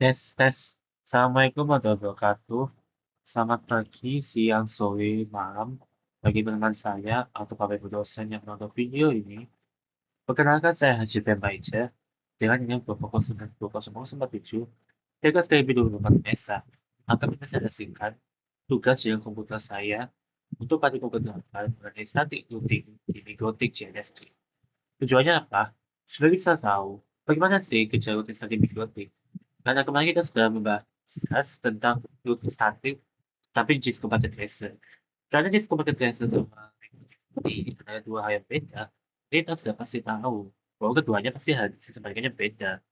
Tes, tes. Assalamualaikum warahmatullahi wabarakatuh. Selamat pagi, siang, sore, malam. Bagi teman saya atau para ibu dosen yang menonton video ini, perkenalkan saya Haji Pembaija dengan NIM 20097 3.2008 akan menpresentasikan tugas jaringan komputer saya untuk praktikum kedelapan mengenai static routing di Migotik JNSK. Tujuannya apa? Supaya bisa tahu bagaimana sih kerja routing static Migotik. Karena kemarin kita sudah membahas tentang routing static, tapi JIS Computer Tracer. Karena JIS Computer Tracer sama ini ada dua hal yang beda, kita sudah pasti tahu bahwa keduanya pasti hal sebaliknya beda.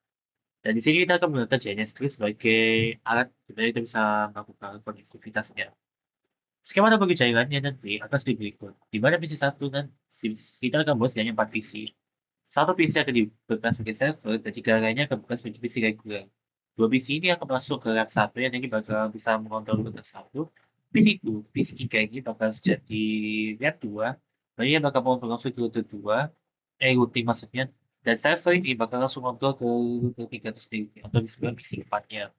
Dan di sini kita akan menggunakan JNS Grid sebagai alat dimana kita bisa melakukan konektivitasnya. Skema topologi jaringannya nanti akan seperti berikut. Di mana PC satu dan kita akan buat setidaknya 4 PC. Satu PC akan dibuka sebagai server dan tiga lainnya akan dibuka sebagai PC reguler. Dua PC ini akan masuk ke rack satu yang nanti bakal bisa mengontrol router satu. PC 3 ini bakal jadi rack 2. Dan ia bakal mengontrol langsung ke router 2. Routing maksudnya. Dan server ini bakal langsung mengontrol ke router 3 itu sendiri. Atau disebut PC 4-nya.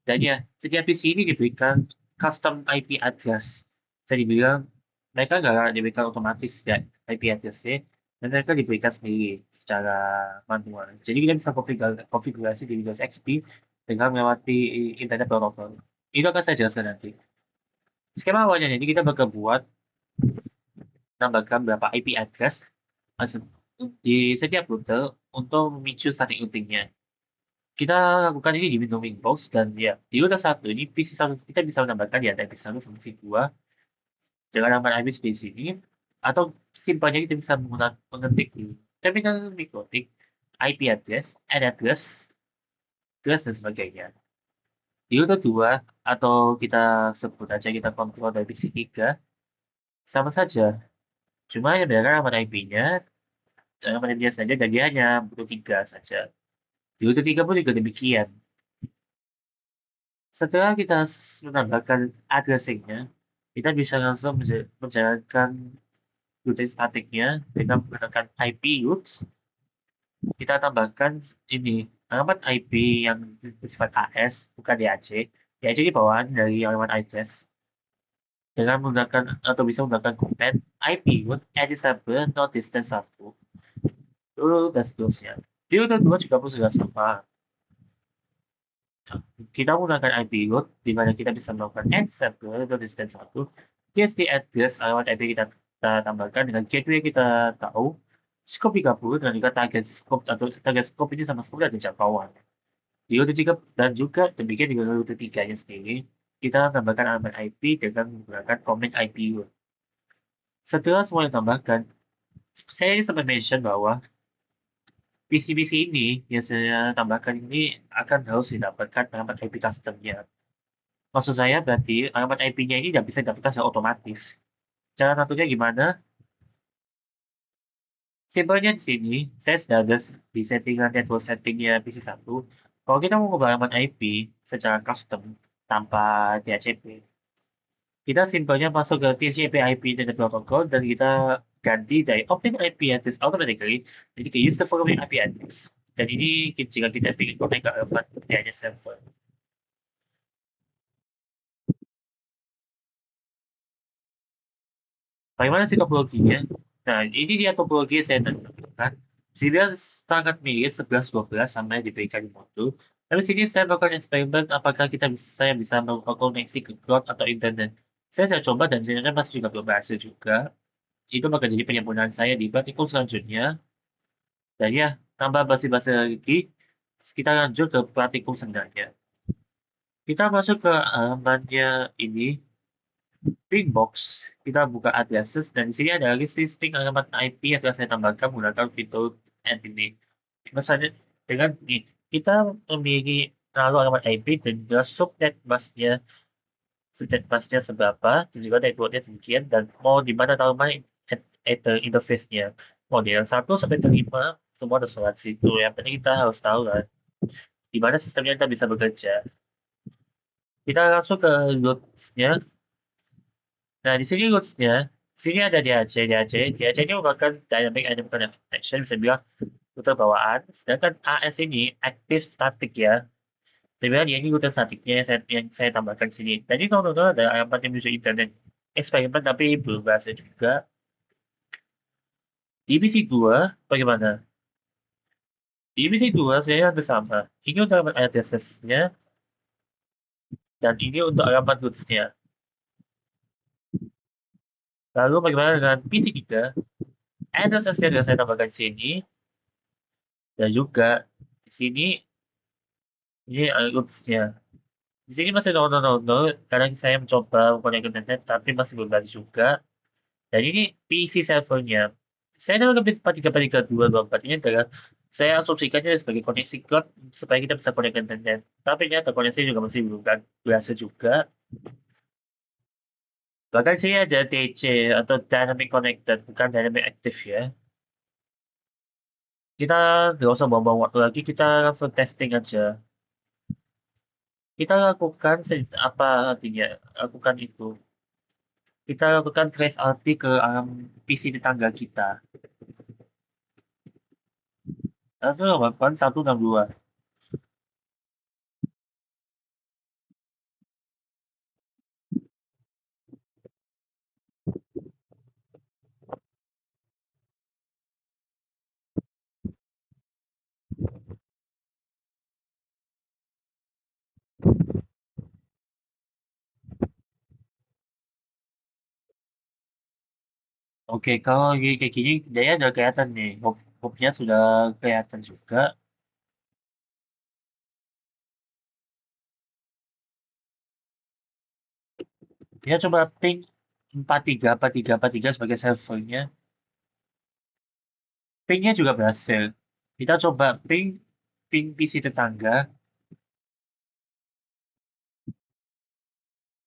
Dan ya, setiap PC ini diberikan custom IP address. Saya dibilang mereka nggak diberikan otomatis ya IP address-nya, dan mereka diberikan sendiri secara manual. Jadi kita bisa konfigurasi di Windows XP dengan melewati internet protocol. Itu akan saya jelaskan nanti. Skema awalnya ini kita bakal buat nambahkan berapa IP address di setiap router untuk memicu static routing-nya. Kita lakukan ini di Windows Box dan ya di router satu ini PC satu kita bisa menambahkan di antara PC satu sama PC 2 dengan nama IP space ini, atau simpelnya kita bisa menggunakan mengetik di terminal mikrotik IP address, ad address, address dan sebagainya. Di router 2 atau kita sebut aja kita kontrol dari PC 3 sama saja. Cuma yang beda alamat IP-nya, alamat IP-nya saja dan dia hanya butuh 3 saja. Di router 3 pun juga demikian. Setelah kita menambahkan addressing-nya, kita bisa langsung menjalankan routing statiknya dengan menggunakan IP routes. Kita tambahkan ini alamat IP yang bersifat AS, bukan DAC. DAC ini bawaan dari alamat address dengan menggunakan atau bisa menggunakan command IP route at disable not distance 1 dulu dan seterusnya. Di router 2 juga pun sudah sama. Kita menggunakan IP route di mana kita bisa melakukan add server atau distance 1. TSD address alamat IP kita tambahkan dengan gateway kita tahu, scope 30 dan juga target scope atau target scope ini sama sekali ada jangkauan. Di router 3 dan juga demikian di router 3-nya sendiri, kita tambahkan alamat IP dengan menggunakan command IP route. Setelah semua ditambahkan, saya ini sempat mention bahwa PC-PC ini yang saya tambahkan ini akan harus didapatkan alamat IP custom-nya. Maksud saya berarti alamat IP-nya ini tidak bisa didapatkan secara otomatis. Cara satunya gimana? Simpelnya di sini, saya sudah ada di settingan network settingnya PC satu. Kalau kita mau mengubah alamat IP secara custom tanpa DHCP, kita simpelnya masuk ke TCP IP Internet Protocol dan kita ganti dari Open IP address automatically jadi ke user following IP address. Dan ini jika kita ingin connect ke alamat DNS server. Bagaimana sih topologinya? Nah, ini dia topologi yang saya tentukan. Sini sangat mirip 11-12 sama yang diberikan di modul. Tapi sini saya melakukan eksperimen apakah saya bisa melakukan koneksi ke cloud atau internet. Saya coba dan ternyata masih juga belum berhasil juga. Itu bakal jadi penyempurnaan saya di praktikum selanjutnya. Dan ya, tambah basi-basi lagi, kita lanjut ke praktikum sebenarnya. Kita masuk ke alamannya ini, Pingbox, kita buka addresses dan di sini ada list listing alamat IP yang telah saya tambahkan menggunakan fitur add ini. Misalnya dengan ini, kita memiliki lalu alamat IP dan juga subnet busnya seberapa, dan juga networknya demikian, dan mau di mana taruh mana interface-nya. Mau di yang 1 sampai ke 5, semua terserah di situ. Yang penting kita harus tahu lah, di mana sistemnya kita bisa bekerja. Kita langsung ke loads-nya. Nah, di sini roots-nya, sini ada DHC ini merupakan Dynamic Enemy Connection, bisa bilang router bawaan, sedangkan AS ini active static ya. Sebenarnya ini rute statiknya yang saya tambahkan sini. Tadi kalau nonton ada alamat yang menuju internet eksperimen tapi belum berhasil juga. Di misi 2, bagaimana? Di misi 2 saya ada sama. Ini untuk alamat address-nya dan ini untuk alamat roots-nya. Lalu bagaimana dengan misi 3? Address-nya sudah saya tambahkan di sini. Dan juga di sini ini roots-nya. Di sini masih 000 karena saya mencoba mengkonek internet tapi masih belum berhasil juga. Dan ini PC servernya. Saya dapat lebih 434224 ini adalah saya asumsikannya sebagai koneksi cloud supaya kita bisa connect ke internet. Tapi ternyata koneksi juga masih belum berhasil juga. Bahkan sini ada DC atau Dynamic Connected, bukan Dynamic Active ya. Kita nggak usah buang-buang waktu lagi, kita langsung testing aja. Kita lakukan apa artinya? Lakukan itu. Kita lakukan trace RT ke PC tetangga kita. Langsung lakukan 162. Oke, kalau lagi kayak gini, dia udah kelihatan nih. Hubnya sudah kelihatan juga. Dia coba ping 434343 sebagai servernya. Pingnya juga berhasil. Kita coba ping PC tetangga.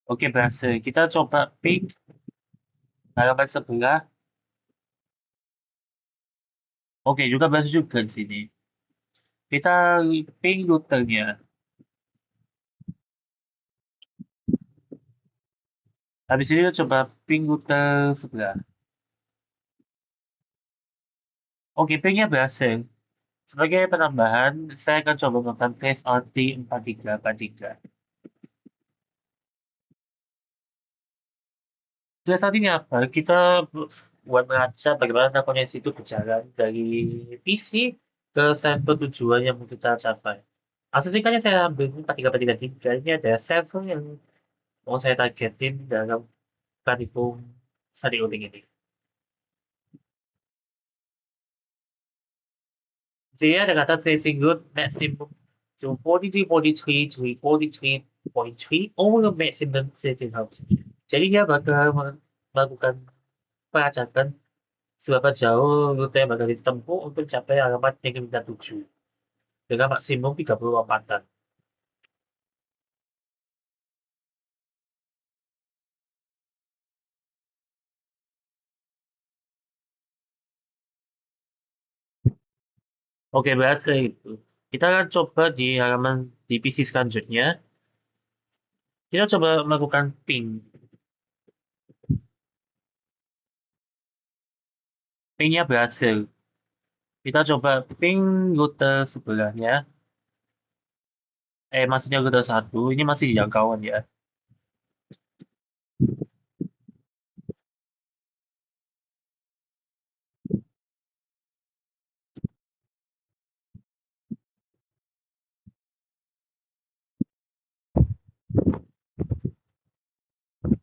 Oke, berhasil. Kita coba ping halaman sebelah. Oke, juga berhasil juga di sini. Kita ping routernya. Habis ini kita coba ping router sebelah. Oke, pingnya berhasil. Sebagai penambahan, saya akan coba melakukan trace RT 4343. Trace RT ini apa? Kita buat melacak bagaimana koneksi itu berjalan dari PC ke server tujuan yang mau kita capai. Asumsikannya saya ambil 4343. Ini ada server yang mau saya targetin dalam platform study uling ini. Jadi ada kata tracing route maximum to 43.43.43.3 over the maximum setting house. Jadi dia bakal melakukan pelacakan seberapa jauh rute yang bakal ditempuh untuk mencapai alamat yang ingin kita tuju dengan maksimum 30 lompatan. Oke, berarti itu. Kita akan coba di halaman di PC selanjutnya. Kita coba melakukan ping. Pingnya berhasil. Kita coba ping rute sebelahnya. Maksudnya rute 1. Ini masih di jangkauan ya.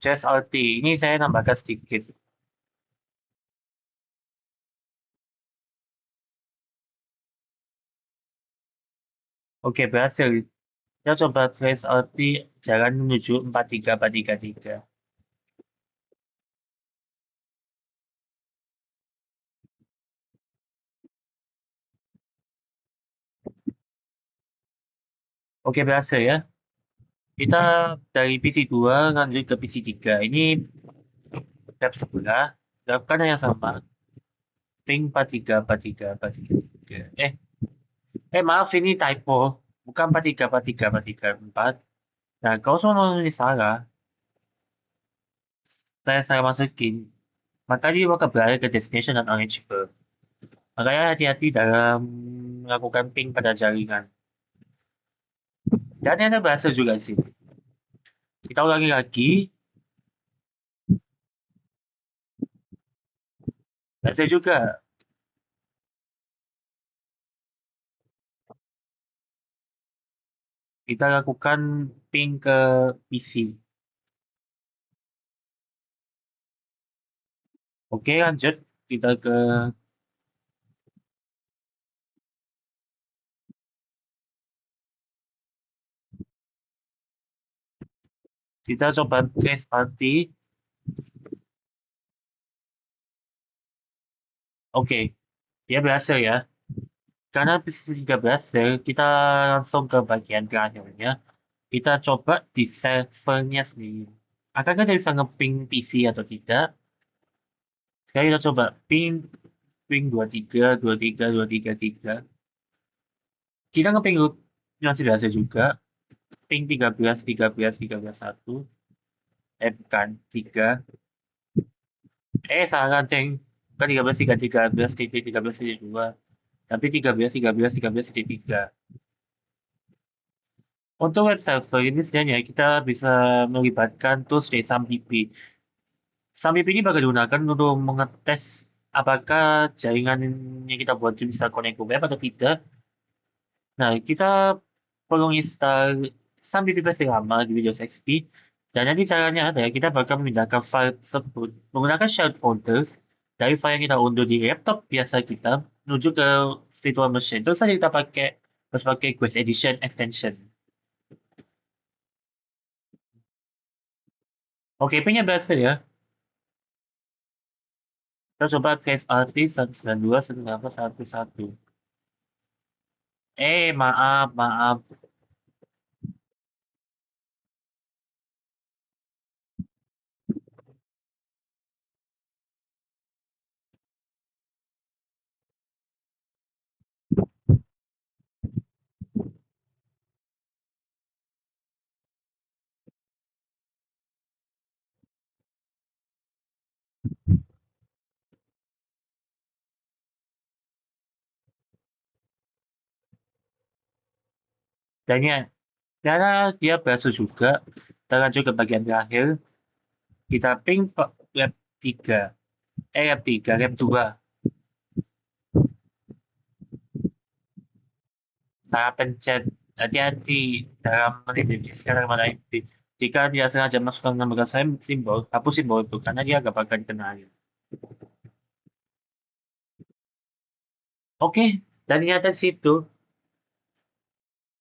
Chess RT. Ini saya nambahkan sedikit. Oke, berhasil. Kita coba trace RT jalan menuju 43433. Oke, berhasil ya. Kita dari PC 2 lanjut ke PC 3. Ini tab sebelah. Lakukan yang sama. Ping 434343. Maaf ini typo. Bukan 434343 4. Nah, kalau semua ini salah, saya salah masukin. Maka dia bakal beralih ke destination dan unreachable. Makanya hati-hati dalam melakukan ping pada jaringan. Dan ada bahasa juga sih. Kita ulangi lagi. Bahasa juga. Kita lakukan ping ke PC. Oke, lanjut. Kita ke kita coba trace party. Oke, dia berhasil ya. Karena PC berhasil, kita langsung ke bagian terakhirnya. Kita coba di servernya sendiri. Apakah dia bisa nge-ping PC atau tidak? Sekarang kita coba ping 23, 23, 233. Kita nge-ping masih biasa juga. Ping 13, 13, 13, 1. Bukan, 3. Salah, Ceng. Bukan 13, 3, 13, 13, 2. Tapi 13, 13, 13, 3. Untuk web server ini sebenarnya kita bisa melibatkan tools dari SAMDP. SAMDP ini bakal digunakan untuk mengetes apakah jaringan yang kita buat itu bisa connect ke web atau tidak. Nah, kita perlu install SAMDP versi lama di Windows XP. Dan nanti caranya ada, kita bakal memindahkan file tersebut menggunakan shared folders dari file yang kita unduh di laptop biasa kita menuju ke virtual machine. Terus saja kita harus pakai Quest Edition extension. Oke, punya berhasil ya. Kita coba trace RT 192 111. Maaf, maaf. Dan ya, karena dia berhasil juga, kita lanjut ke bagian terakhir. Kita ping lab 3. Lab 3, lab 2. Saya pencet hati-hati dalam menidentifikasi mana IP. Jika dia sengaja masukkan nomor saya simbol, hapus simbol itu karena dia gak bakal dikenali. Oke, dan ternyata situ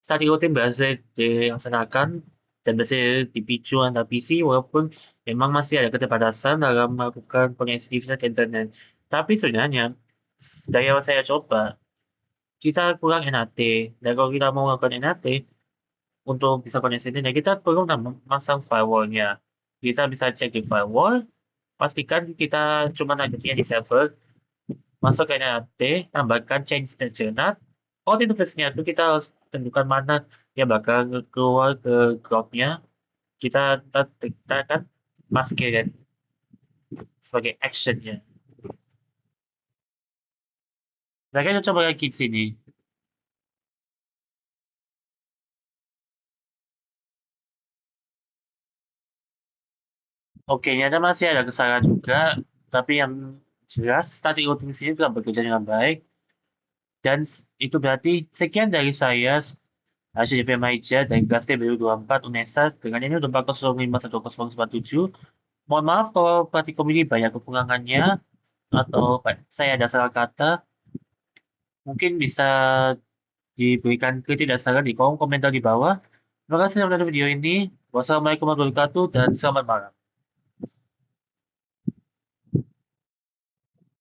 studi rutin berhasil dilaksanakan dan berhasil dipicu antar PC walaupun memang masih ada keterbatasan dalam melakukan koneksivitas ke internet. Tapi sebenarnya dari yang saya coba, kita kurang NAT. Dan kalau kita mau melakukan NAT, untuk bisa koneksi internet, kita perlu memasang firewallnya. Kita bisa cek di firewall, pastikan kita cuma lanjutnya di server, masuk ke NAT, tambahkan change statement. Identitasnya itu kita harus tentukan mana yang bakal keluar ke cloud-nya. Kita tekan masquerade sebagai action-nya. Nah, kita coba lagi di sini. Oke, ternyata masih ada kesalahan juga, tapi yang jelas static routing sini telah bekerja dengan baik. Dan itu berarti sekian dari saya, HCP Maija dari kelas TBU24 UNESA dengan ini untuk 4051047. Mohon maaf kalau praktikum ini banyak kekurangannya atau saya ada salah kata. Mungkin bisa diberikan kritik dan saran di kolom komentar di bawah. Terima kasih sudah menonton video ini. Wassalamualaikum warahmatullahi wabarakatuh dan selamat malam.